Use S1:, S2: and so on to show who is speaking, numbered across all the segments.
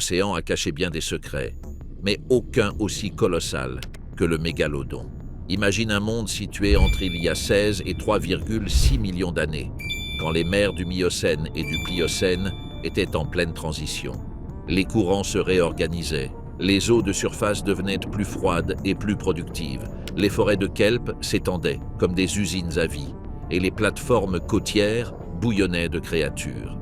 S1: L'océan a caché bien des secrets, mais aucun aussi colossal que le mégalodon. Imagine un monde situé entre il y a 16 et 3,6 millions d'années, quand les mers du Miocène et du Pliocène étaient en pleine transition. Les courants se réorganisaient, les eaux de surface devenaient plus froides et plus productives, les forêts de kelp s'étendaient comme des usines à vie, et les plateformes côtières bouillonnaient de créatures.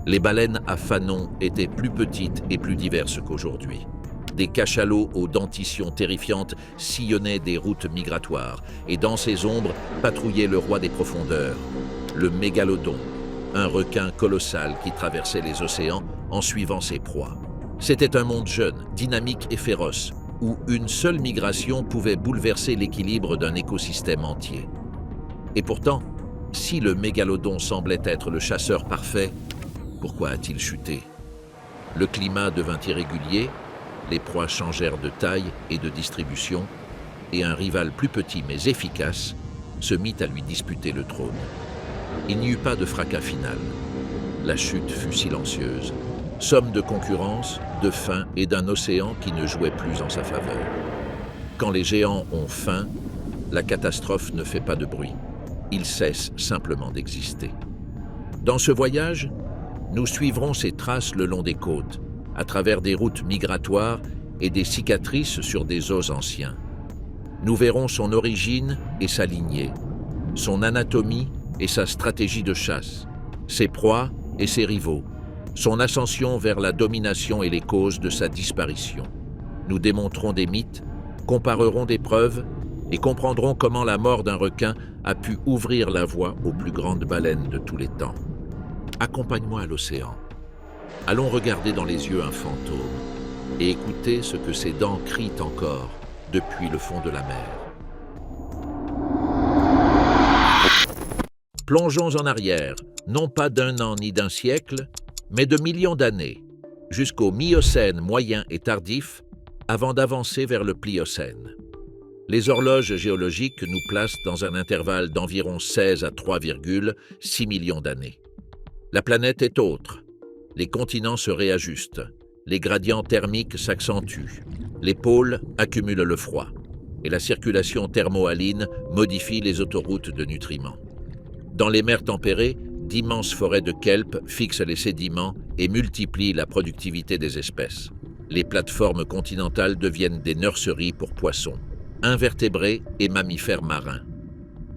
S1: Les baleines à fanons étaient plus petites et plus diverses qu'aujourd'hui. Des cachalots aux dentitions terrifiantes sillonnaient des routes migratoires, et dans ces ombres patrouillait le roi des profondeurs, le mégalodon, un requin colossal qui traversait les océans en suivant ses proies. C'était un monde jeune, dynamique et féroce, où une seule migration pouvait bouleverser l'équilibre d'un écosystème entier. Et pourtant, si le mégalodon semblait être le chasseur parfait, pourquoi a-t-il chuté? Le climat devint irrégulier, les proies changèrent de taille et de distribution, et un rival plus petit mais efficace se mit à lui disputer le trône. Il n'y eut pas de fracas final. La chute fut silencieuse, somme de concurrence, de faim et d'un océan qui ne jouait plus en sa faveur. Quand les géants ont faim, la catastrophe ne fait pas de bruit. Ils cessent simplement d'exister. Dans ce voyage, nous suivrons ses traces le long des côtes, à travers des routes migratoires et des cicatrices sur des os anciens. Nous verrons son origine et sa lignée, son anatomie et sa stratégie de chasse, ses proies et ses rivaux, son ascension vers la domination et les causes de sa disparition. Nous démonterons des mythes, comparerons des preuves et comprendrons comment la mort d'un requin a pu ouvrir la voie aux plus grandes baleines de tous les temps. Accompagne-moi à l'océan. Allons regarder dans les yeux un fantôme et écouter ce que ses dents crient encore depuis le fond de la mer. Plongeons en arrière, non pas d'un an ni d'un siècle, mais de millions d'années, jusqu'au Miocène moyen et tardif, avant d'avancer vers le Pliocène. Les horloges géologiques nous placent dans un intervalle d'environ 16 à 3,6 millions d'années. La planète est autre. Les continents se réajustent, les gradients thermiques s'accentuent, les pôles accumulent le froid, et la circulation thermohaline modifie les autoroutes de nutriments. Dans les mers tempérées, d'immenses forêts de kelp fixent les sédiments et multiplient la productivité des espèces. Les plateformes continentales deviennent des nurseries pour poissons, invertébrés et mammifères marins.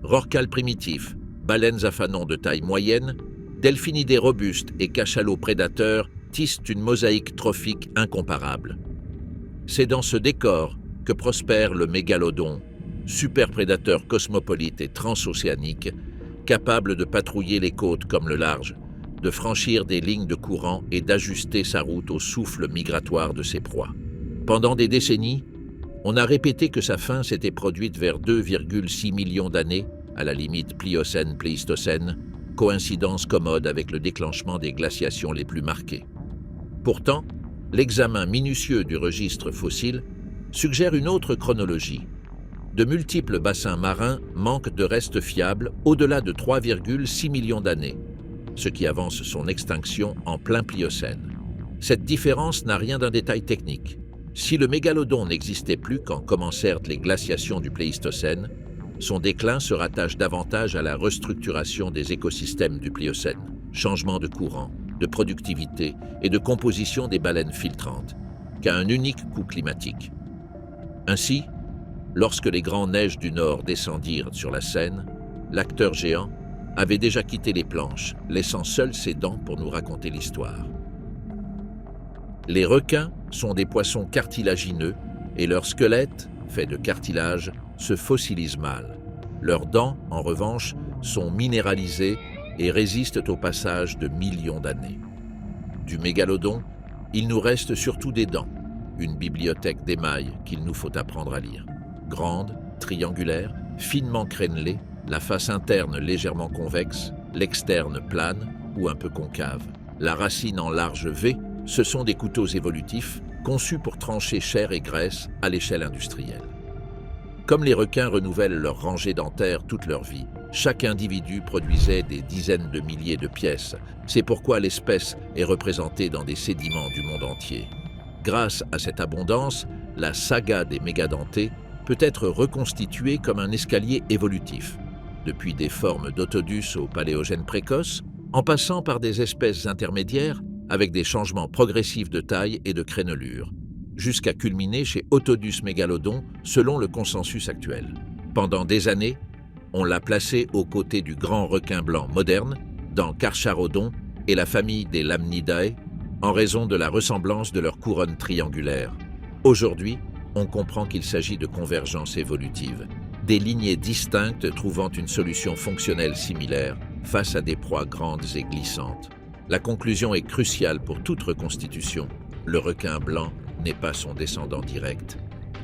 S1: Rorquals primitifs, baleines à fanons de taille moyenne, delphinidés robustes et cachalots prédateurs tissent une mosaïque trophique incomparable. C'est dans ce décor que prospère le mégalodon, superprédateur cosmopolite et transocéanique, capable de patrouiller les côtes comme le large, de franchir des lignes de courant et d'ajuster sa route au souffle migratoire de ses proies. Pendant des décennies, on a répété que sa fin s'était produite vers 2,6 millions d'années, à la limite Pliocène-Pléistocène, coïncidence commode avec le déclenchement des glaciations les plus marquées. Pourtant, l'examen minutieux du registre fossile suggère une autre chronologie. De multiples bassins marins manquent de restes fiables au-delà de 3,6 millions d'années, ce qui avance son extinction en plein Pliocène. Cette différence n'a rien d'un détail technique. Si le mégalodon n'existait plus quand commencèrent les glaciations du Pléistocène, son déclin se rattache davantage à la restructuration des écosystèmes du Pliocène, changement de courant, de productivité et de composition des baleines filtrantes, qu'à un unique coup climatique. Ainsi, lorsque les grands neiges du Nord descendirent sur la Seine, l'acteur géant avait déjà quitté les planches, laissant seuls ses dents pour nous raconter l'histoire. Les requins sont des poissons cartilagineux et leur squelette, fait de cartilage, se fossilise mal. Leurs dents, en revanche, sont minéralisées et résistent au passage de millions d'années. Du mégalodon, il nous reste surtout des dents, une bibliothèque d'émail qu'il nous faut apprendre à lire. Grande, triangulaire, finement crénelée, la face interne légèrement convexe, l'externe plane ou un peu concave. La racine en large V, ce sont des couteaux évolutifs conçus pour trancher chair et graisse à l'échelle industrielle. Comme les requins renouvellent leur rangée dentaire toute leur vie, chaque individu produisait des dizaines de milliers de pièces. C'est pourquoi l'espèce est représentée dans des sédiments du monde entier. Grâce à cette abondance, la saga des mégadentés peut être reconstituée comme un escalier évolutif, depuis des formes d'Otodus au Paléogène précoce, en passant par des espèces intermédiaires avec des changements progressifs de taille et de crénelure, jusqu'à culminer chez Otodus mégalodon selon le consensus actuel. Pendant des années, on l'a placé aux côtés du grand requin blanc moderne, dans Carcharodon et la famille des Lamnidae, en raison de la ressemblance de leur couronne triangulaire. Aujourd'hui, on comprend qu'il s'agit de convergence évolutive, des lignées distinctes trouvant une solution fonctionnelle similaire face à des proies grandes et glissantes. La conclusion est cruciale pour toute reconstitution. Le requin blanc n'est pas son descendant direct.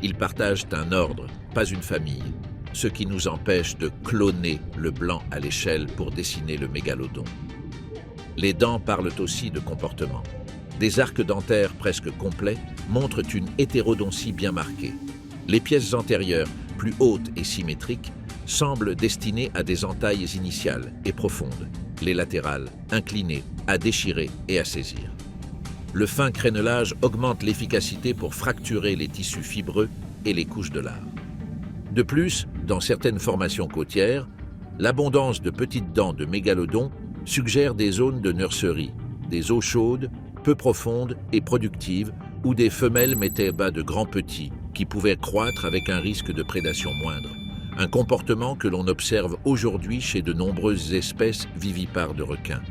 S1: Ils partagent un ordre, pas une famille, ce qui nous empêche de cloner le blanc à l'échelle pour dessiner le mégalodon. Les dents parlent aussi de comportement. Des arcs dentaires presque complets montrent une hétérodontie bien marquée. Les pièces antérieures, plus hautes et symétriques, semblent destinées à des entailles initiales et profondes, les latérales, inclinées, à déchirer et à saisir. Le fin crénelage augmente l'efficacité pour fracturer les tissus fibreux et les couches de lard. De plus, dans certaines formations côtières, l'abondance de petites dents de mégalodon suggère des zones de nurserie, des eaux chaudes, peu profondes et productives, où des femelles mettaient bas de grands petits qui pouvaient croître avec un risque de prédation moindre. Un comportement que l'on observe aujourd'hui chez de nombreuses espèces vivipares de requins.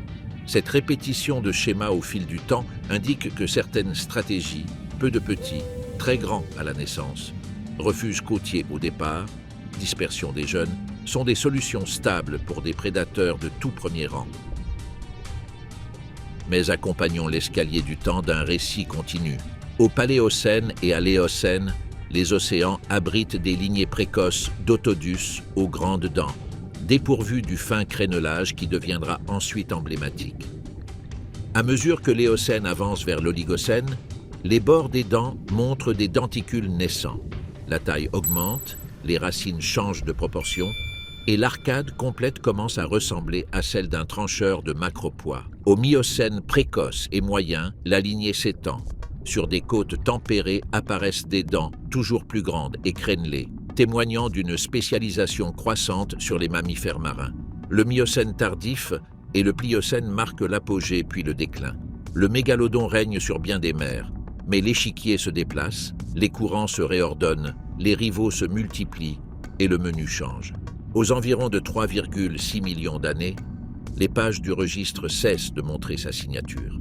S1: Cette répétition de schémas au fil du temps indique que certaines stratégies, peu de petits, très grands à la naissance, refuge côtier au départ, dispersion des jeunes, sont des solutions stables pour des prédateurs de tout premier rang. Mais accompagnons l'escalier du temps d'un récit continu. Au Paléocène et à l'Éocène, les océans abritent des lignées précoces d'Otodus aux grandes dents, dépourvues du fin crénelage qui deviendra ensuite emblématique. À mesure que l'Éocène avance vers l'Oligocène, les bords des dents montrent des denticules naissants. La taille augmente, les racines changent de proportion, et l'arcade complète commence à ressembler à celle d'un trancheur de macropois. Au Miocène précoce et moyen, la lignée s'étend. Sur des côtes tempérées apparaissent des dents toujours plus grandes et crénelées, témoignant d'une spécialisation croissante sur les mammifères marins. Le Miocène tardif et le Pliocène marquent l'apogée puis le déclin. Le mégalodon règne sur bien des mers, mais l'échiquier se déplace, les courants se réordonnent, les rivaux se multiplient et le menu change. Aux environs de 3,6 millions d'années, les pages du registre cessent de montrer sa signature.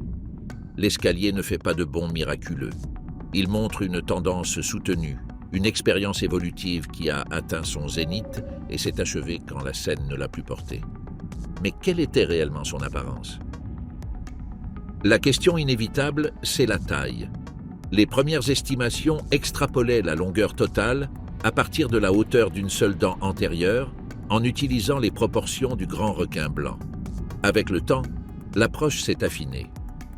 S1: L'escalier ne fait pas de bond miraculeux. Il montre une tendance soutenue, une expérience évolutive qui a atteint son zénith et s'est achevée quand la scène ne l'a plus porté. Mais quelle était réellement son apparence? La question inévitable, c'est la taille. Les premières estimations extrapolaient la longueur totale à partir de la hauteur d'une seule dent antérieure, en utilisant les proportions du grand requin blanc. Avec le temps, l'approche s'est affinée.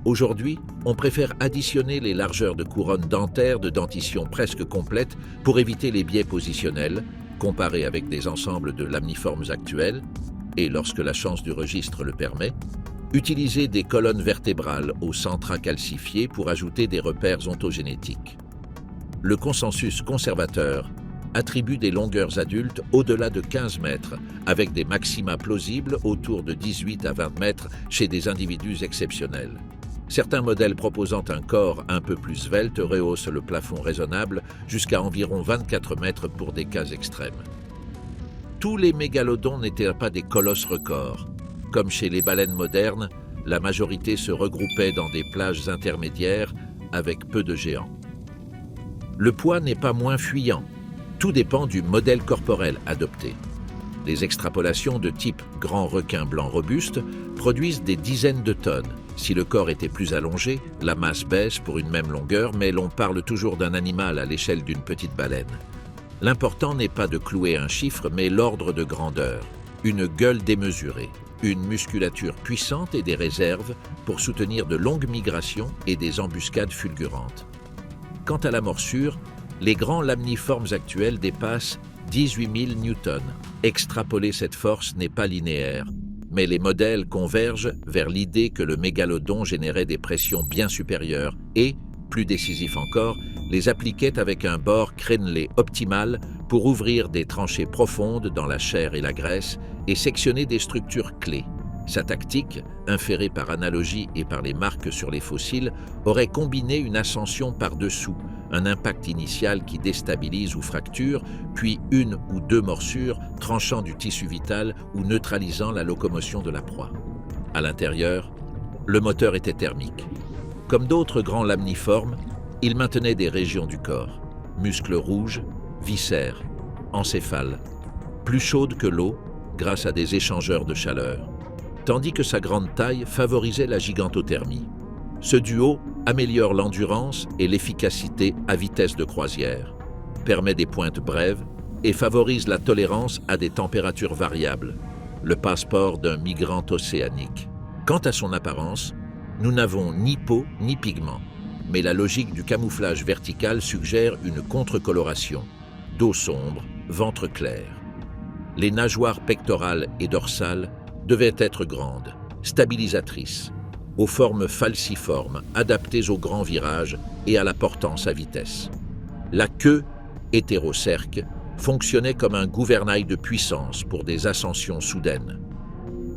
S1: Aujourd'hui, on préfère additionner les largeurs de couronne dentaire de dentition presque complète pour éviter les biais positionnels, comparés avec des ensembles de lamniformes actuels, et lorsque la chance du registre le permet, utiliser des colonnes vertébrales au centra calcifié pour ajouter des repères ontogénétiques. Le consensus conservateur attribue des longueurs adultes au-delà de 15 mètres, avec des maxima plausibles autour de 18 à 20 mètres chez des individus exceptionnels. Certains modèles proposant un corps un peu plus svelte rehaussent le plafond raisonnable jusqu'à environ 24 mètres pour des cas extrêmes. Tous les mégalodons n'étaient pas des colosses records. Comme chez les baleines modernes, la majorité se regroupait dans des plages intermédiaires avec peu de géants. Le poids n'est pas moins fuyant. Tout dépend du modèle corporel adopté. Les extrapolations de type grand requin blanc robuste produisent des dizaines de tonnes. Si le corps était plus allongé, la masse baisse pour une même longueur, mais l'on parle toujours d'un animal à l'échelle d'une petite baleine. L'important n'est pas de clouer un chiffre, mais l'ordre de grandeur. Une gueule démesurée, une musculature puissante et des réserves pour soutenir de longues migrations et des embuscades fulgurantes. Quant à la morsure, les grands lamniformes actuels dépassent 18 000 newtons. Extrapoler cette force n'est pas linéaire, mais les modèles convergent vers l'idée que le mégalodon générait des pressions bien supérieures et, Plus décisif encore, les appliquait avec un bord crénelé optimal pour ouvrir des tranchées profondes dans la chair et la graisse et sectionner des structures clés. Sa tactique, inférée par analogie et par les marques sur les fossiles, aurait combiné une ascension par-dessous, un impact initial qui déstabilise ou fracture, puis une ou deux morsures tranchant du tissu vital ou neutralisant la locomotion de la proie. À l'intérieur, le moteur était thermique. Comme d'autres grands lamniformes, il maintenait des régions du corps, muscles rouges, viscères, encéphale, plus chaudes que l'eau grâce à des échangeurs de chaleur, tandis que sa grande taille favorisait la gigantothermie. Ce duo améliore l'endurance et l'efficacité à vitesse de croisière, permet des pointes brèves et favorise la tolérance à des températures variables, le passeport d'un migrant océanique. Quant à son apparence, nous n'avons ni peau ni pigments, mais la logique du camouflage vertical suggère une contre-coloration, dos sombre, ventre clair. Les nageoires pectorales et dorsales devaient être grandes, stabilisatrices, aux formes falciformes, adaptées aux grands virages et à la portance à vitesse. La queue, hétérocerque, fonctionnait comme un gouvernail de puissance pour des ascensions soudaines.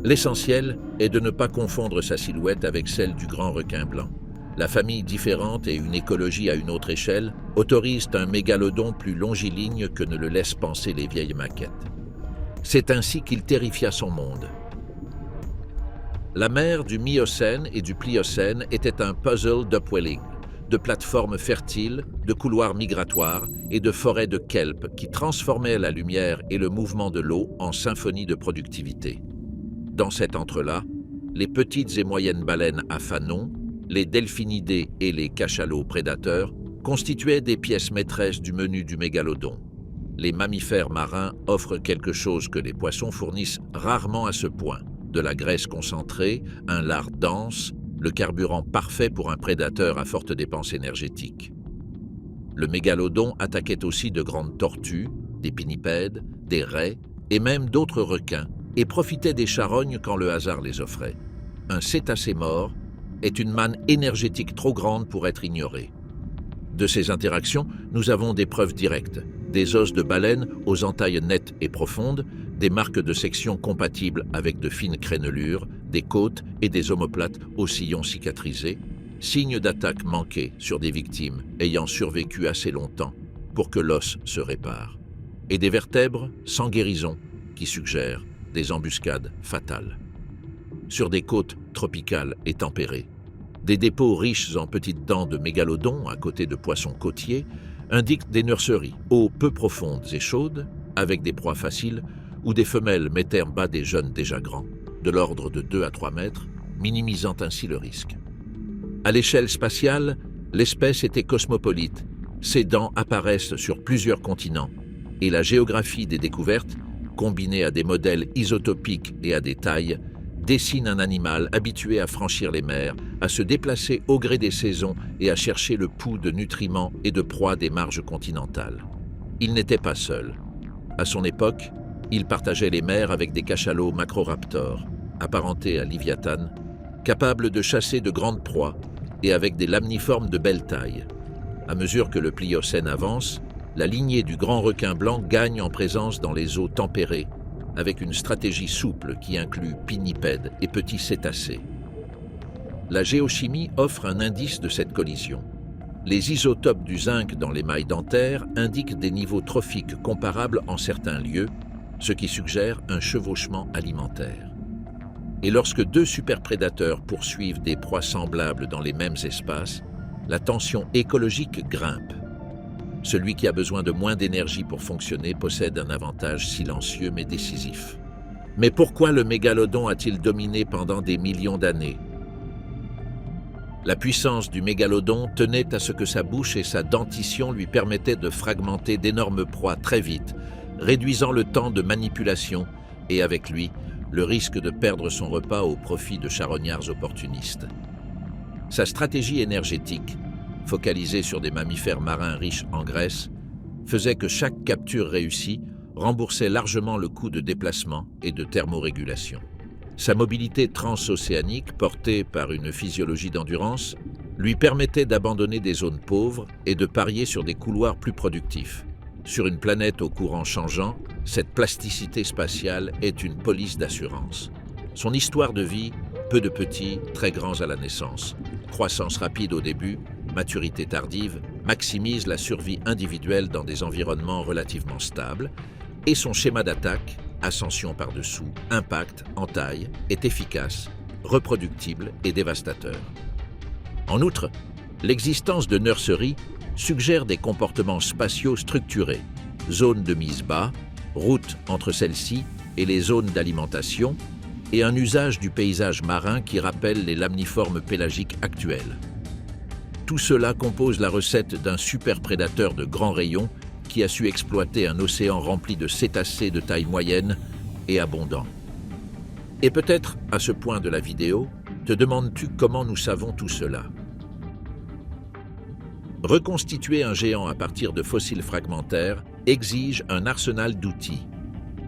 S1: L'essentiel est de ne pas confondre sa silhouette avec celle du grand requin blanc. La famille différente et une écologie à une autre échelle autorisent un mégalodon plus longiligne que ne le laissent penser les vieilles maquettes. C'est ainsi qu'il terrifia son monde. La mer du Miocène et du Pliocène était un puzzle d'upwelling, de plateformes fertiles, de couloirs migratoires et de forêts de kelp qui transformaient la lumière et le mouvement de l'eau en symphonie de productivité. Dans cet entrelac, les petites et moyennes baleines à fanons, les delphinidés et les cachalots prédateurs constituaient des pièces maîtresses du menu du mégalodon. Les mammifères marins offrent quelque chose que les poissons fournissent rarement à ce point: de la graisse concentrée, un lard dense, le carburant parfait pour un prédateur à forte dépense énergétique. Le mégalodon attaquait aussi de grandes tortues, des pinnipèdes, des raies et même d'autres requins, et profitait des charognes quand le hasard les offrait. Un cétacé mort est une manne énergétique trop grande pour être ignorée. De ces interactions, nous avons des preuves directes: des os de baleine aux entailles nettes et profondes, des marques de section compatibles avec de fines crénelures, des côtes et des omoplates aux sillons cicatrisés, signes d'attaque manquée sur des victimes ayant survécu assez longtemps pour que l'os se répare, et des vertèbres sans guérison qui suggèrent des embuscades fatales. Sur des côtes tropicales et tempérées, des dépôts riches en petites dents de mégalodons à côté de poissons côtiers indiquent des nurseries, eaux peu profondes et chaudes, avec des proies faciles, où des femelles mettaient en bas des jeunes déjà grands, de l'ordre de 2 à 3 mètres, minimisant ainsi le risque. À l'échelle spatiale, l'espèce était cosmopolite. Ses dents apparaissent sur plusieurs continents, et la géographie des découvertes, combinée à des modèles isotopiques et à des tailles, dessine un animal habitué à franchir les mers, à se déplacer au gré des saisons et à chercher le pouls de nutriments et de proies des marges continentales. Il n'était pas seul. À son époque, il partageait les mers avec des cachalots macroraptors, apparentés à Léviathan, capables de chasser de grandes proies et avec des lamniformes de belle taille. À mesure que le Pliocène avance, la lignée du grand requin blanc gagne en présence dans les eaux tempérées, avec une stratégie souple qui inclut pinnipèdes et petits cétacés. La géochimie offre un indice de cette collision. Les isotopes du zinc dans les mailles dentaires indiquent des niveaux trophiques comparables en certains lieux, ce qui suggère un chevauchement alimentaire. Et lorsque 2 superprédateurs poursuivent des proies semblables dans les mêmes espaces, la tension écologique grimpe. Celui qui a besoin de moins d'énergie pour fonctionner possède un avantage silencieux mais décisif. Mais pourquoi le mégalodon a-t-il dominé pendant des millions d'années? La puissance du mégalodon tenait à ce que sa bouche et sa dentition lui permettaient de fragmenter d'énormes proies très vite, réduisant le temps de manipulation et avec lui, le risque de perdre son repas au profit de charognards opportunistes. Sa stratégie énergétique, focalisée sur des mammifères marins riches en graisse, faisait que chaque capture réussie remboursait largement le coût de déplacement et de thermorégulation. Sa mobilité transocéanique, portée par une physiologie d'endurance, lui permettait d'abandonner des zones pauvres et de parier sur des couloirs plus productifs. Sur une planète au courant changeant, cette plasticité spatiale est une police d'assurance. Son histoire de vie, peu de petits, très grands à la naissance. Croissance rapide au début, maturité tardive, maximise la survie individuelle dans des environnements relativement stables, et son schéma d'attaque, ascension par-dessous, impact, entaille, est efficace, reproductible et dévastateur. En outre, l'existence de nurseries suggère des comportements spatiaux structurés, zones de mise bas, routes entre celles-ci et les zones d'alimentation, et un usage du paysage marin qui rappelle les lamniformes pélagiques actuels. Tout cela compose la recette d'un super prédateur de grand rayon qui a su exploiter un océan rempli de cétacés de taille moyenne et abondant. Et peut-être, à ce point de la vidéo, te demandes-tu comment nous savons tout cela? Reconstituer un géant à partir de fossiles fragmentaires exige un arsenal d'outils.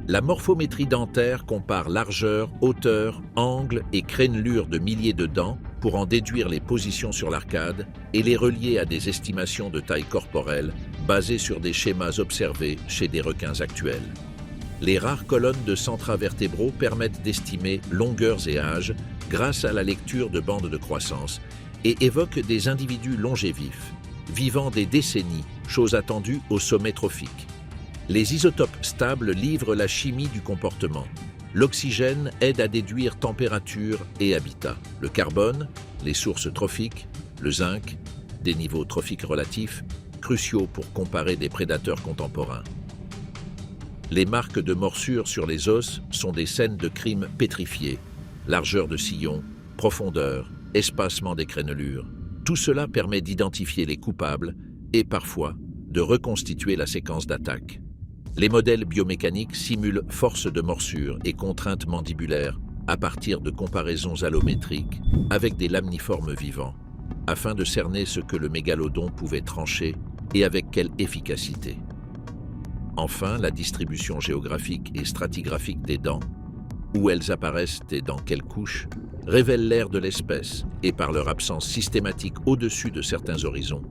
S1: La morphométrie dentaire compare largeur, hauteur, angle et crénelure de milliers de dents pour en déduire les positions sur l'arcade et les relier à des estimations de taille corporelle basées sur des schémas observés chez des requins actuels. Les rares colonnes de centras vertébraux permettent d'estimer longueurs et âges grâce à la lecture de bandes de croissance et évoquent des individus longévifs, vivant des décennies, chose attendue au sommet trophique. Les isotopes stables livrent la chimie du comportement. L'oxygène aide à déduire température et habitat. Le carbone, les sources trophiques, le zinc, des niveaux trophiques relatifs, cruciaux pour comparer des prédateurs contemporains. Les marques de morsure sur les os sont des scènes de crimes pétrifiés. Largeur de sillon, profondeur, espacement des crénelures. Tout cela permet d'identifier les coupables et parfois de reconstituer la séquence d'attaque. Les modèles biomécaniques simulent force de morsure et contraintes mandibulaires à partir de comparaisons allométriques avec des lamniformes vivants, afin de cerner ce que le mégalodon pouvait trancher et avec quelle efficacité. Enfin, la distribution géographique et stratigraphique des dents, où elles apparaissent et dans quelles couches, révèle l'ère de l'espèce et par leur absence systématique au-dessus de certains horizons,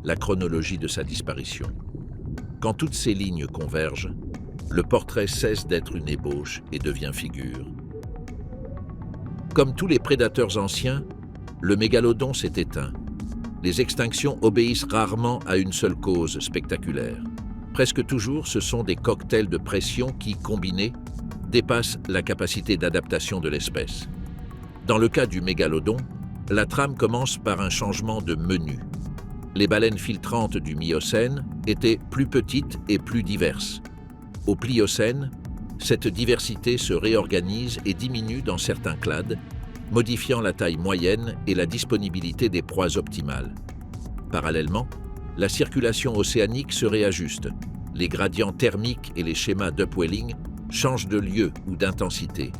S1: la chronologie de sa disparition. Quand toutes ces lignes convergent, le portrait cesse d'être une ébauche et devient figure. Comme tous les prédateurs anciens, le mégalodon s'est éteint. Les extinctions obéissent rarement à une seule cause spectaculaire. Presque toujours, ce sont des cocktails de pression qui, combinés, dépassent la capacité d'adaptation de l'espèce. Dans le cas du mégalodon, la trame commence par un changement de menu. Les baleines filtrantes du Miocène étaient plus petites et plus diverses. Au Pliocène, cette diversité se réorganise et diminue dans certains clades, modifiant la taille moyenne et la disponibilité des proies optimales. Parallèlement, la circulation océanique se réajuste. Les gradients thermiques et les schémas d'upwelling changent de lieu ou d'intensité,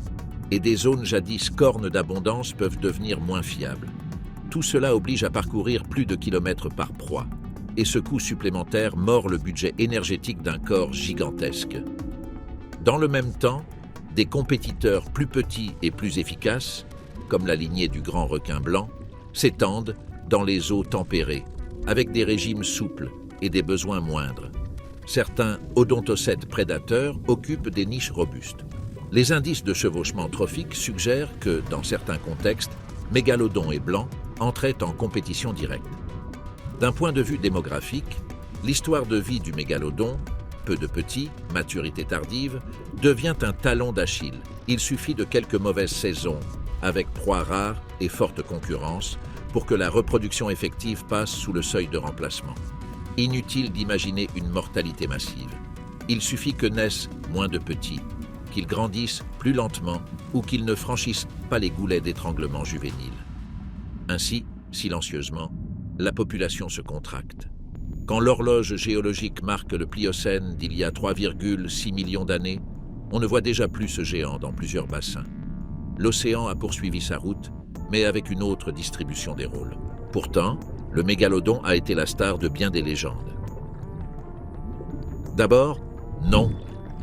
S1: et des zones jadis cornes d'abondance peuvent devenir moins fiables. Tout cela oblige à parcourir plus de kilomètres par proie, et ce coût supplémentaire mord le budget énergétique d'un corps gigantesque. Dans le même temps, des compétiteurs plus petits et plus efficaces, comme la lignée du grand requin blanc, s'étendent dans les eaux tempérées, avec des régimes souples et des besoins moindres. Certains odontocètes prédateurs occupent des niches robustes. Les indices de chevauchement trophique suggèrent que, dans certains contextes, mégalodons et blancs entraient en compétition directe. D'un point de vue démographique, l'histoire de vie du mégalodon, peu de petits, maturité tardive, devient un talon d'Achille. Il suffit de quelques mauvaises saisons, avec proies rares et forte concurrence, pour que la reproduction effective passe sous le seuil de remplacement. Inutile d'imaginer une mortalité massive. Il suffit que naissent moins de petits, qu'ils grandissent plus lentement ou qu'ils ne franchissent pas les goulets d'étranglement juvénile. Ainsi, silencieusement, la population se contracte. Quand l'horloge géologique marque le Pliocène d'il y a 3,6 millions d'années, on ne voit déjà plus ce géant dans plusieurs bassins. L'océan a poursuivi sa route, mais avec une autre distribution des rôles. Pourtant, le mégalodon a été la star de bien des légendes. D'abord, non,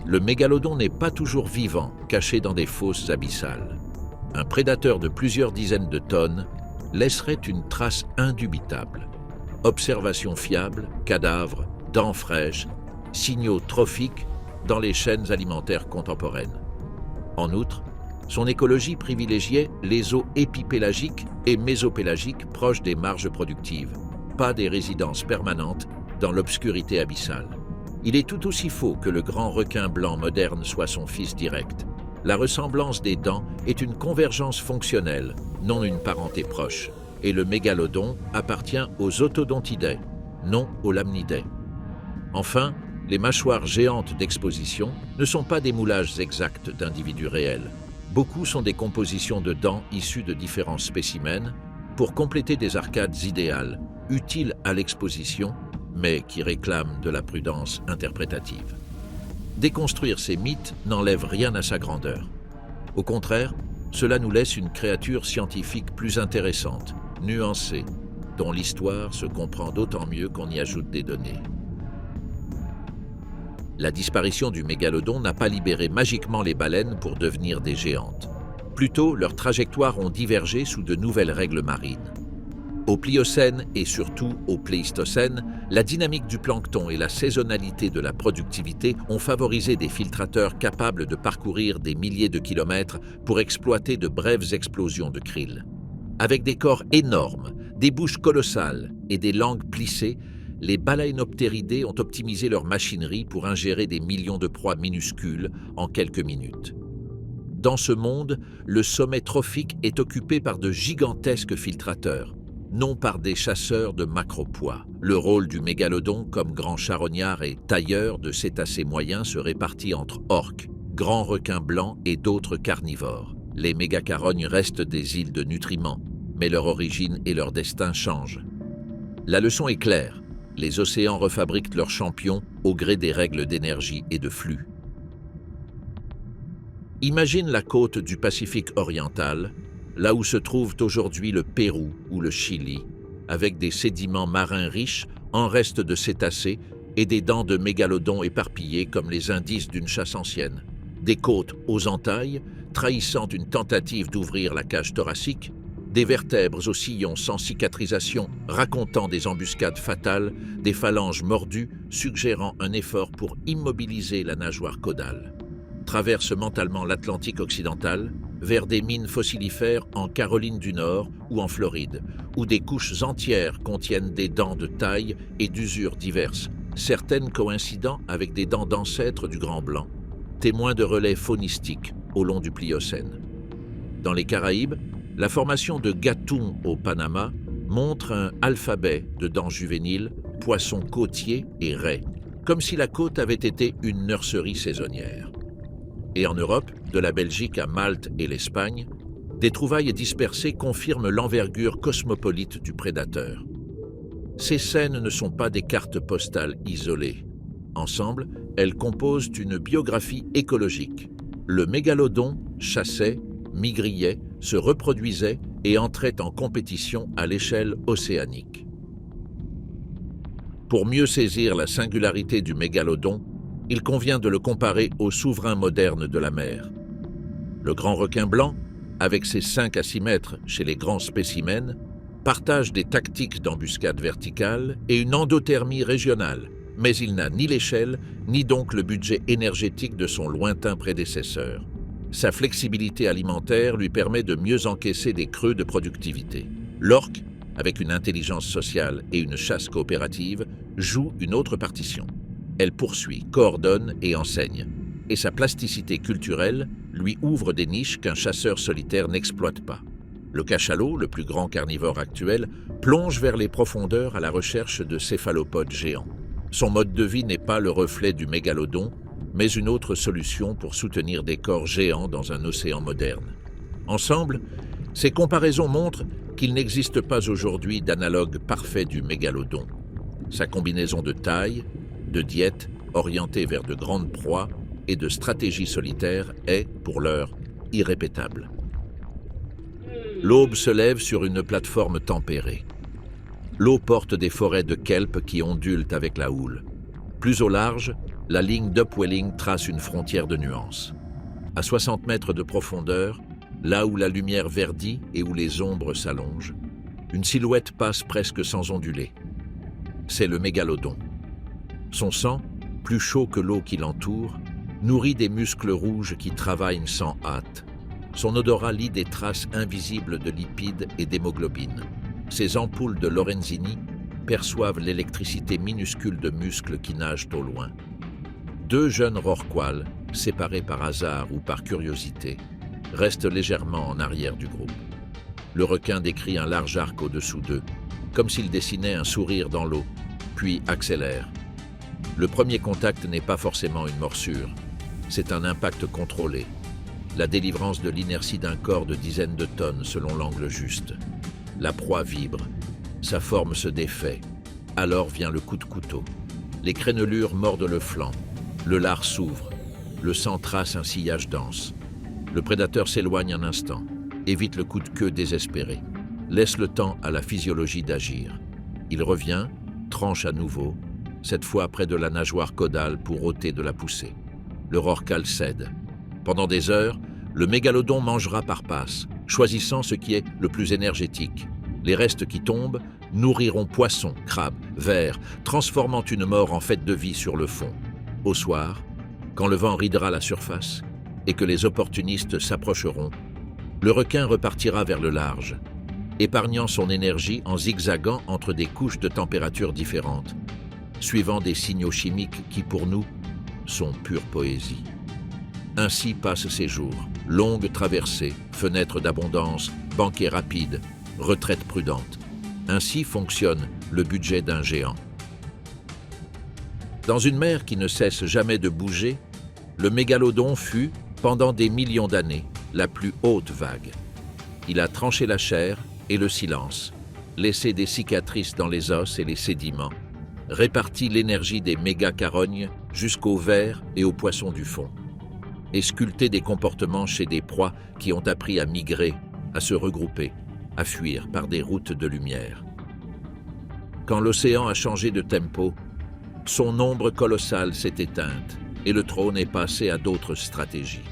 S1: le mégalodon n'est pas toujours vivant, caché dans des fosses abyssales. Un prédateur de plusieurs dizaines de tonnes laisserait une trace indubitable. Observations fiables, cadavres, dents fraîches, signaux trophiques dans les chaînes alimentaires contemporaines. En outre, son écologie privilégiait les eaux épipélagiques et mésopélagiques proches des marges productives, pas des résidences permanentes dans l'obscurité abyssale. Il est tout aussi faux que le grand requin blanc moderne soit son fils direct. La ressemblance des dents est une convergence fonctionnelle, non une parenté proche, et le mégalodon appartient aux otodontidae, non aux lamnidae. Enfin, les mâchoires géantes d'exposition ne sont pas des moulages exacts d'individus réels. Beaucoup sont des compositions de dents issues de différents spécimens pour compléter des arcades idéales, utiles à l'exposition, mais qui réclament de la prudence interprétative. Déconstruire ces mythes n'enlève rien à sa grandeur. Au contraire, cela nous laisse une créature scientifique plus intéressante, nuancée, dont l'histoire se comprend d'autant mieux qu'on y ajoute des données. La disparition du mégalodon n'a pas libéré magiquement les baleines pour devenir des géantes. Plutôt, leurs trajectoires ont divergé sous de nouvelles règles marines. Au Pliocène et surtout au Pléistocène, la dynamique du plancton et la saisonnalité de la productivité ont favorisé des filtrateurs capables de parcourir des milliers de kilomètres pour exploiter de brèves explosions de krill. Avec des corps énormes, des bouches colossales et des langues plissées, les balaenoptéridés ont optimisé leur machinerie pour ingérer des millions de proies minuscules en quelques minutes. Dans ce monde, le sommet trophique est occupé par de gigantesques filtrateurs, non par des chasseurs de macropoids. Le rôle du mégalodon comme grand charognard et tailleur de cétacés moyens se répartit entre orques, grands requins blancs et d'autres carnivores. Les mégacarognes restent des îles de nutriments, mais leur origine et leur destin changent. La leçon est claire, les océans refabriquent leurs champions au gré des règles d'énergie et de flux. Imagine la côte du Pacifique oriental, là où se trouvent aujourd'hui le Pérou ou le Chili, avec des sédiments marins riches en restes de cétacés et des dents de mégalodons éparpillées comme les indices d'une chasse ancienne. Des côtes aux entailles, trahissant une tentative d'ouvrir la cage thoracique, des vertèbres aux sillons sans cicatrisation racontant des embuscades fatales, des phalanges mordues suggérant un effort pour immobiliser la nageoire caudale. Traverse mentalement l'Atlantique occidental vers des mines fossilifères en Caroline du Nord ou en Floride, où des couches entières contiennent des dents de taille et d'usure diverses, certaines coïncidant avec des dents d'ancêtres du Grand Blanc, témoins de relais faunistiques au long du Pliocène. Dans les Caraïbes, la formation de Gatun au Panama montre un alphabet de dents juvéniles, poissons côtiers et raies, comme si la côte avait été une nurserie saisonnière. Et en Europe, de la Belgique à Malte et l'Espagne, des trouvailles dispersées confirment l'envergure cosmopolite du prédateur. Ces scènes ne sont pas des cartes postales isolées. Ensemble, elles composent une biographie écologique. Le mégalodon chassait, migriait, se reproduisait et entrait en compétition à l'échelle océanique. Pour mieux saisir la singularité du mégalodon, il convient de le comparer au souverain moderne de la mer. Le grand requin blanc, avec ses 5 à 6 mètres chez les grands spécimens, partage des tactiques d'embuscade verticale et une endothermie régionale, mais il n'a ni l'échelle, ni donc le budget énergétique de son lointain prédécesseur. Sa flexibilité alimentaire lui permet de mieux encaisser des creux de productivité. L'orque, avec une intelligence sociale et une chasse coopérative, joue une autre partition. Elle poursuit, coordonne et enseigne. Et sa plasticité culturelle lui ouvre des niches qu'un chasseur solitaire n'exploite pas. Le cachalot, le plus grand carnivore actuel, plonge vers les profondeurs à la recherche de céphalopodes géants. Son mode de vie n'est pas le reflet du mégalodon, mais une autre solution pour soutenir des corps géants dans un océan moderne. Ensemble, ces comparaisons montrent qu'il n'existe pas aujourd'hui d'analogue parfait du mégalodon. Sa combinaison de taille, de diète orientée vers de grandes proies et de stratégie solitaire est, pour l'heure, irrépétable. L'aube se lève sur une plateforme tempérée. L'eau porte des forêts de kelp qui ondulent avec la houle. Plus au large, la ligne d'Upwelling trace une frontière de nuances. À 60 mètres de profondeur, là où la lumière verdit et où les ombres s'allongent, Une silhouette passe presque sans onduler. C'est le mégalodon. Son sang, plus chaud que l'eau qui l'entoure, nourrit des muscles rouges qui travaillent sans hâte. Son odorat lie des traces invisibles de lipides et d'hémoglobine. Ses ampoules de Lorenzini perçoivent l'électricité minuscule de muscles qui nagent au loin. Deux jeunes rorquals, séparés par hasard ou par curiosité, restent légèrement en arrière du groupe. Le requin décrit un large arc au-dessous d'eux, comme s'il dessinait un sourire dans l'eau, puis accélère. Le premier contact n'est pas forcément une morsure, c'est un impact contrôlé, la délivrance de l'inertie d'un corps de dizaines de tonnes selon l'angle juste. La proie vibre, sa forme se défait, alors vient le coup de couteau. Les crénelures mordent le flanc, le lard s'ouvre, le sang trace un sillage dense. Le prédateur s'éloigne un instant, évite le coup de queue désespéré, laisse le temps à la physiologie d'agir. Il revient, tranche à nouveau, cette fois près de la nageoire caudale pour ôter de la poussée. Le rorqual cède. Pendant des heures, le mégalodon mangera par passe, choisissant ce qui est le plus énergétique. Les restes qui tombent nourriront poissons, crabes, vers, transformant une mort en fête de vie sur le fond. Au soir, quand le vent ridera la surface et que les opportunistes s'approcheront, le requin repartira vers le large, épargnant son énergie en zigzagant entre des couches de température différentes, suivant des signaux chimiques qui, pour nous, sont pure poésie. Ainsi passent ces jours, longues traversées, fenêtres d'abondance, banquets rapides, retraite prudente. Ainsi fonctionne le budget d'un géant. Dans une mer qui ne cesse jamais de bouger, le mégalodon fut, pendant des millions d'années, la plus haute vague. Il a tranché la chair et le silence, laissé des cicatrices dans les os et les sédiments, réparti l'énergie des méga-carognes jusqu'aux vers et aux poissons du fond, et sculpté des comportements chez des proies qui ont appris à migrer, à se regrouper, à fuir par des routes de lumière. Quand l'océan a changé de tempo, son ombre colossale s'est éteinte et le trône est passé à d'autres stratégies.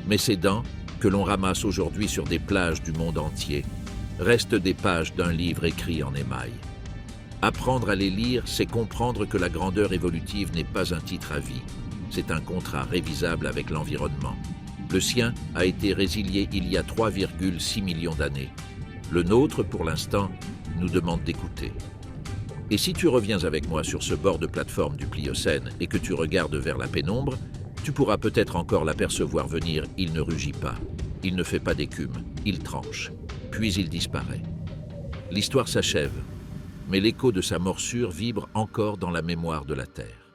S1: Mais ces dents, que l'on ramasse aujourd'hui sur des plages du monde entier, restent des pages d'un livre écrit en émail. Apprendre à les lire, c'est comprendre que la grandeur évolutive n'est pas un titre à vie, c'est un contrat révisable avec l'environnement. Le sien a été résilié il y a 3,6 millions d'années. Le nôtre, pour l'instant, nous demande d'écouter. Et si tu reviens avec moi sur ce bord de plateforme du Pliocène et que tu regardes vers la pénombre, tu pourras peut-être encore l'apercevoir venir. Il ne rugit pas, il ne fait pas d'écume, il tranche, puis il disparaît. L'histoire s'achève, mais l'écho de sa morsure vibre encore dans la mémoire de la Terre.